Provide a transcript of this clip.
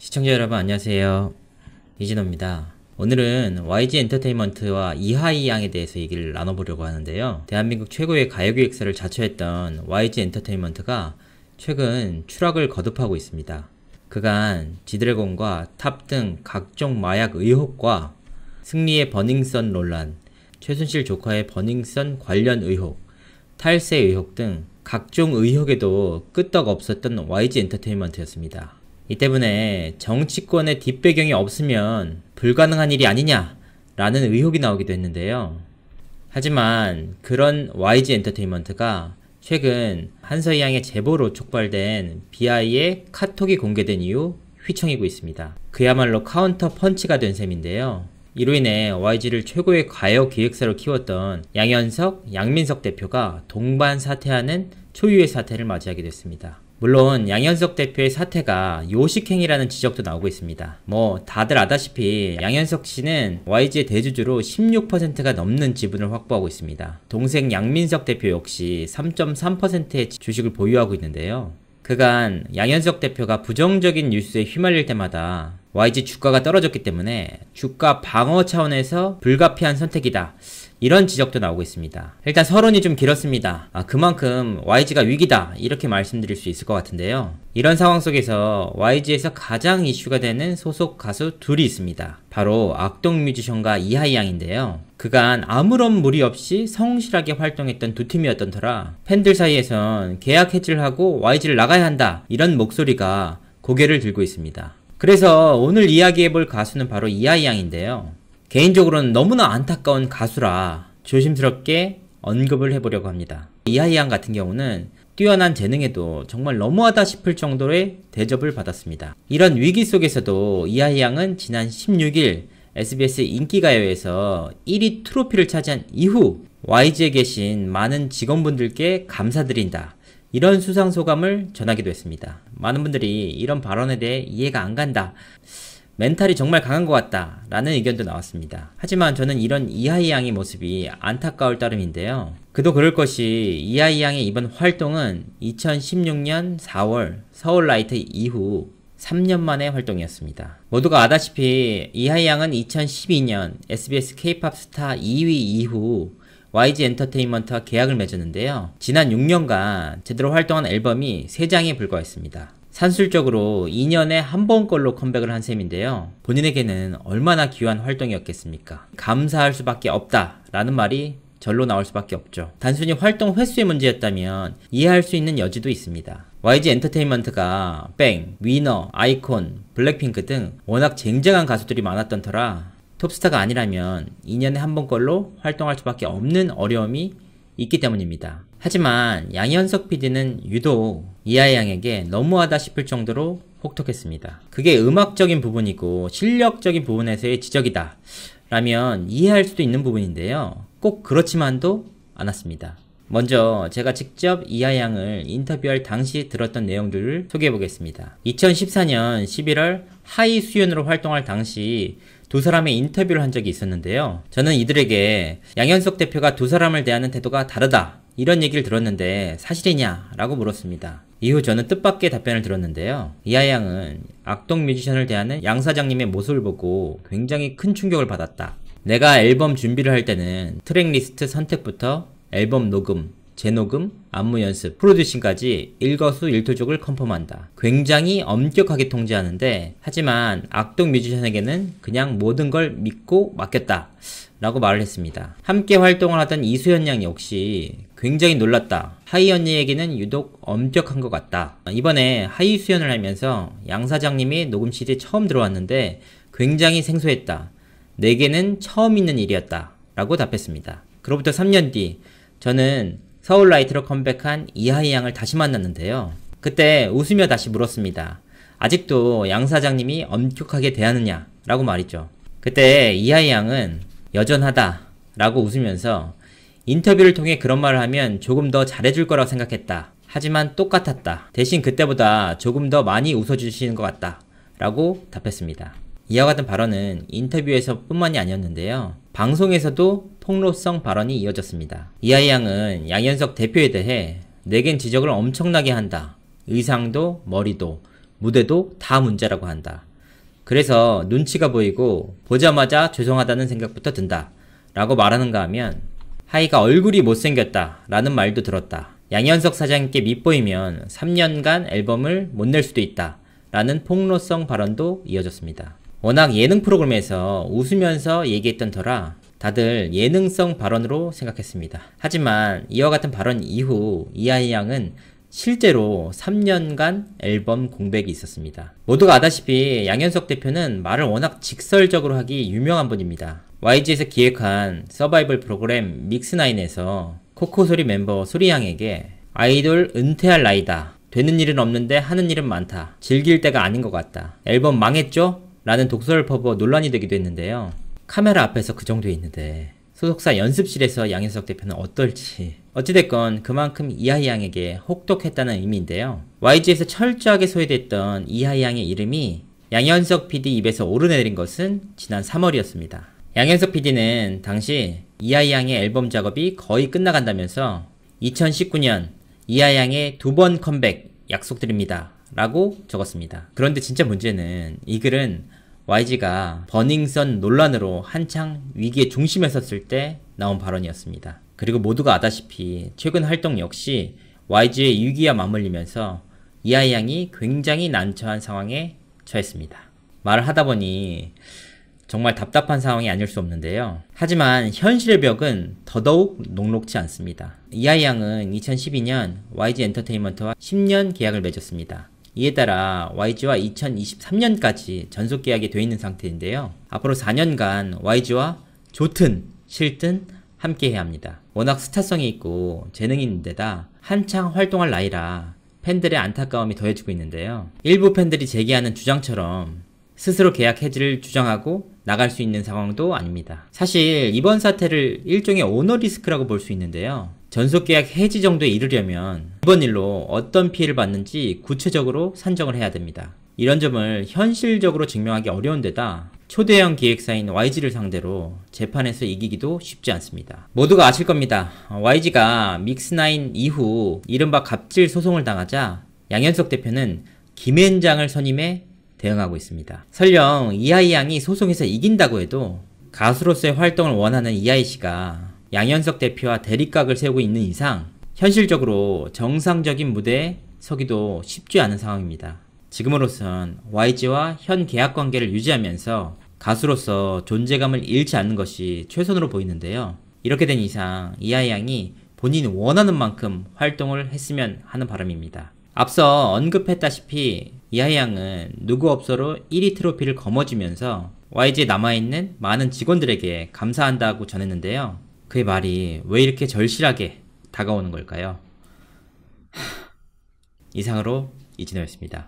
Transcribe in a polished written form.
시청자 여러분 안녕하세요. 이진호입니다. 오늘은 YG 엔터테인먼트와 이하이 양에 대해서 얘기를 나눠보려고 하는데요. 대한민국 최고의 가요기획사를 자처했던 YG 엔터테인먼트가 최근 추락을 거듭하고 있습니다. 그간 지드래곤과 탑 등 각종 마약 의혹과 승리의 버닝썬 논란, 최순실 조카의 버닝썬 관련 의혹, 탈세 의혹 등 각종 의혹에도 끄떡 없었던 YG 엔터테인먼트였습니다. 이 때문에 정치권의 뒷배경이 없으면 불가능한 일이 아니냐 라는 의혹이 나오기도 했는데요. 하지만 그런 YG 엔터테인먼트가 최근 한서희 양의 제보로 촉발된 BI의 카톡이 공개된 이후 휘청이고 있습니다. 그야말로 카운터 펀치가 된 셈인데요. 이로 인해 YG를 최고의 가요 기획사로 키웠던 양현석, 양민석 대표가 동반 사퇴하는 초유의 사태를 맞이하게 됐습니다. 물론 양현석 대표의 사태가 요식행위라는 지적도 나오고 있습니다. 다들 아다시피 양현석 씨는 YG의 대주주로 16%가 넘는 지분을 확보하고 있습니다. 동생 양민석 대표 역시 3.3%의 주식을 보유하고 있는데요. 그간 양현석 대표가 부정적인 뉴스에 휘말릴 때마다 YG 주가가 떨어졌기 때문에 주가 방어 차원에서 불가피한 선택이다, 이런 지적도 나오고 있습니다. 일단 서론이 좀 길었습니다. 그만큼 YG가 위기다, 이렇게 말씀드릴 수 있을 것 같은데요. 이런 상황 속에서 YG에서 가장 이슈가 되는 소속 가수 둘이 있습니다. 바로 악동 뮤지션과 이하이 양인데요. 그간 아무런 무리 없이 성실하게 활동했던 두 팀이었던 터라 팬들 사이에선 계약 해지를 하고 YG를 나가야 한다, 이런 목소리가 고개를 들고 있습니다. 그래서 오늘 이야기해볼 가수는 바로 이하이 양인데요. 개인적으로는 너무나 안타까운 가수라 조심스럽게 언급을 해보려고 합니다. 이하이 양 같은 경우는 뛰어난 재능에도 정말 너무하다 싶을 정도의 대접을 받았습니다. 이런 위기 속에서도 이하이 양은 지난 16일 SBS 인기가요에서 1위 트로피를 차지한 이후 YG에 계신 많은 직원분들께 감사드린다, 이런 수상소감을 전하기도 했습니다. 많은 분들이 이런 발언에 대해 이해가 안 간다, 멘탈이 정말 강한 것 같다 라는 의견도 나왔습니다. 하지만 저는 이런 이하이 양의 모습이 안타까울 따름인데요. 그도 그럴 것이 이하이 양의 이번 활동은 2016년 4월 서울라이트 이후 3년 만의 활동이었습니다. 모두가 아다시피 이하이 양은 2012년 SBS K-POP 스타 2위 이후 YG 엔터테인먼트와 계약을 맺었는데요. 지난 6년간 제대로 활동한 앨범이 3장에 불과했습니다. 산술적으로 2년에 한 번꼴로 컴백을 한 셈인데요. 본인에게는 얼마나 귀한 활동이었겠습니까? 감사할 수밖에 없다 라는 말이 절로 나올 수밖에 없죠. 단순히 활동 횟수의 문제였다면 이해할 수 있는 여지도 있습니다. YG 엔터테인먼트가 뱅, 위너, 아이콘, 블랙핑크 등 워낙 쟁쟁한 가수들이 많았던 터라 톱스타가 아니라면 2년에 한 번꼴로 활동할 수밖에 없는 어려움이 있기 때문입니다. 하지만 양현석 PD는 유독 이하이 양에게 너무하다 싶을 정도로 혹독했습니다. 그게 음악적인 부분이고 실력적인 부분에서의 지적이다 라면 이해할 수도 있는 부분인데요. 꼭 그렇지만도 않았습니다. 먼저 제가 직접 이하이 양을 인터뷰할 당시 들었던 내용들을 소개해보겠습니다. 2014년 11월 하이 수연으로 활동할 당시 두 사람의 인터뷰를 한 적이 있었는데요. 저는 이들에게 양현석 대표가 두 사람을 대하는 태도가 다르다, 이런 얘기를 들었는데 사실이냐? 라고 물었습니다. 이후 저는 뜻밖의 답변을 들었는데요. 이하이 양은 악동 뮤지션을 대하는 양 사장님의 모습을 보고 굉장히 큰 충격을 받았다. 내가 앨범 준비를 할 때는 트랙 리스트 선택부터 앨범 녹음, 재녹음, 안무 연습, 프로듀싱까지 일거수일투족을 컨펌한다. 굉장히 엄격하게 통제하는데 하지만 악동 뮤지션에게는 그냥 모든 걸 믿고 맡겼다 라고 말을 했습니다. 함께 활동을 하던 이수연 양 역시 굉장히 놀랐다. 하이 언니에게는 유독 엄격한 것 같다. 이번에 하이 수연을 하면서 양 사장님이 녹음실에 처음 들어왔는데 굉장히 생소했다. 내게는 처음 있는 일이었다 라고 답했습니다. 그로부터 3년 뒤 저는 서울라이트로 컴백한 이하이 양을 다시 만났는데요. 그때 웃으며 다시 물었습니다. 아직도 양 사장님이 엄격하게 대하느냐? 라고 말이죠. 그때 이하이 양은 여전하다 라고 웃으면서 인터뷰를 통해 그런 말을 하면 조금 더 잘해줄 거라고 생각했다. 하지만 똑같았다. 대신 그때보다 조금 더 많이 웃어주시는 것 같다 라고 답했습니다. 이와 같은 발언은 인터뷰에서 뿐만이 아니었는데요. 방송에서도 폭로성 발언이 이어졌습니다. 이하이 양은 양현석 대표에 대해 내겐 지적을 엄청나게 한다. 의상도 머리도 무대도 다 문제라고 한다. 그래서 눈치가 보이고 보자마자 죄송하다는 생각부터 든다 라고 말하는가 하면 하이가 얼굴이 못생겼다 라는 말도 들었다. 양현석 사장님께 밉보이면 3년간 앨범을 못 낼 수도 있다 라는 폭로성 발언도 이어졌습니다. 워낙 예능 프로그램에서 웃으면서 얘기했던 터라 다들 예능성 발언으로 생각했습니다. 하지만 이와 같은 발언 이후 이하이 양은 실제로 3년간 앨범 공백이 있었습니다. 모두가 아다시피 양현석 대표는 말을 워낙 직설적으로 하기 유명한 분입니다. YG에서 기획한 서바이벌 프로그램 믹스9에서 코코소리 멤버 소리양에게 아이돌 은퇴할 나이다. 되는 일은 없는데 하는 일은 많다. 즐길 때가 아닌 것 같다. 앨범 망했죠? 라는 독설을 퍼부어 논란이 되기도 했는데요. 카메라 앞에서 그 정도에 있는데 소속사 연습실에서 양현석 대표는 어떨지. 어찌됐건 그만큼 이하이 양에게 혹독했다는 의미인데요. YG에서 철저하게 소외됐던 이하이 양의 이름이 양현석 PD 입에서 오르내린 것은 지난 3월이었습니다. 양현석 PD는 당시 이하이 양의 앨범 작업이 거의 끝나간다면서 2019년 이하이 양의 2번 컴백 약속드립니다 라고 적었습니다. 그런데 진짜 문제는 이 글은 YG가 버닝썬 논란으로 한창 위기의 중심에 섰을 때 나온 발언이었습니다. 그리고 모두가 아다시피 최근 활동 역시 YG의 위기와 맞물리면서 이하이 양이 굉장히 난처한 상황에 처했습니다. 말을 하다 보니 정말 답답한 상황이 아닐 수 없는데요. 하지만 현실의 벽은 더더욱 녹록지 않습니다. 이하이 양은 2012년 YG 엔터테인먼트와 10년 계약을 맺었습니다. 이에 따라 YG와 2023년까지 전속 계약이 되어 있는 상태인데요. 앞으로 4년간 YG와 좋든 싫든 함께 해야 합니다. 워낙 스타성이 있고 재능이 있는데다 한창 활동할 나이라 팬들의 안타까움이 더해지고 있는데요. 일부 팬들이 제기하는 주장처럼 스스로 계약 해지를 주장하고 나갈 수 있는 상황도 아닙니다. 사실 이번 사태를 일종의 오너 리스크라고 볼 수 있는데요. 전속 계약 해지 정도에 이르려면 이번 일로 어떤 피해를 받는지 구체적으로 산정을 해야 됩니다. 이런 점을 현실적으로 증명하기 어려운 데다 초대형 기획사인 YG를 상대로 재판에서 이기기도 쉽지 않습니다. 모두가 아실 겁니다. YG가 믹스9 이후 이른바 갑질 소송을 당하자 양현석 대표는 김앤장을 선임해 대응하고 있습니다. 설령 이하이 양이 소송에서 이긴다고 해도 가수로서의 활동을 원하는 이하이 씨가 양현석 대표와 대립각을 세우고 있는 이상 현실적으로 정상적인 무대에 서기도 쉽지 않은 상황입니다. 지금으로선 YG와 현 계약 관계를 유지하면서 가수로서 존재감을 잃지 않는 것이 최선으로 보이는데요. 이렇게 된 이상 이하이 양이 본인이 원하는 만큼 활동을 했으면 하는 바람입니다. 앞서 언급했다시피 이하이 양은 누구 없어로 1위 트로피를 거머쥐면서 YG에 남아있는 많은 직원들에게 감사한다고 전했는데요. 그의 말이 왜 이렇게 절실하게 다가오는 걸까요? 이상으로 이진호였습니다.